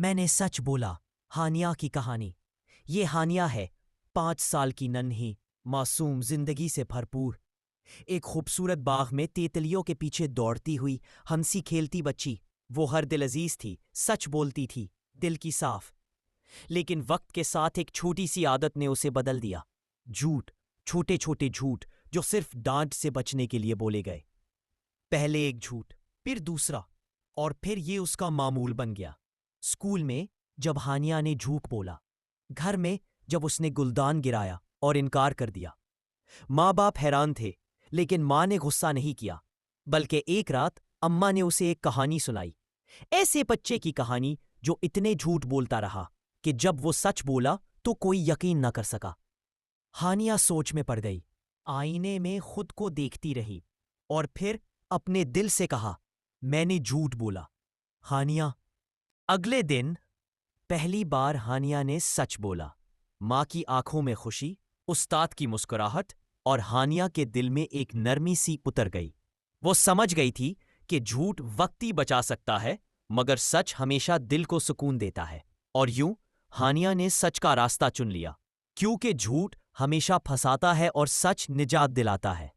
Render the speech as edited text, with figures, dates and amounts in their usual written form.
मैंने सच बोला। हानिया की कहानी। ये हानिया है, 5 साल की नन्ही मासूम जिंदगी से भरपूर। एक खूबसूरत बाग में तेतलियों के पीछे दौड़ती हुई हंसी खेलती बच्ची। वो हर दिल अजीज थी, सच बोलती थी, दिल की साफ। लेकिन वक्त के साथ एक छोटी सी आदत ने उसे बदल दिया। झूठ, छोटे छोटे झूठ जो सिर्फ डांट से बचने के लिए बोले गए। पहले एक झूठ, फिर दूसरा, और फिर ये उसका मामूल बन गया। स्कूल में जब हानिया ने झूठ बोला, घर में जब उसने गुलदान गिराया और इनकार कर दिया। माँ बाप हैरान थे, लेकिन माँ ने गुस्सा नहीं किया। बल्कि एक रात अम्मा ने उसे एक कहानी सुनाई। ऐसे बच्चे की कहानी जो इतने झूठ बोलता रहा कि जब वो सच बोला तो कोई यकीन न कर सका। हानिया सोच में पड़ गई, आईने में खुद को देखती रही और फिर अपने दिल से कहा, मैंने झूठ बोला। हानिया। अगले दिन पहली बार हानिया ने सच बोला। माँ की आंखों में खुशी, उस्ताद की मुस्कुराहट और हानिया के दिल में एक नरमी सी उतर गई। वो समझ गई थी कि झूठ वक्त ही बचा सकता है, मगर सच हमेशा दिल को सुकून देता है। और यूं हानिया ने सच का रास्ता चुन लिया, क्योंकि झूठ हमेशा फंसाता है और सच निजात दिलाता है।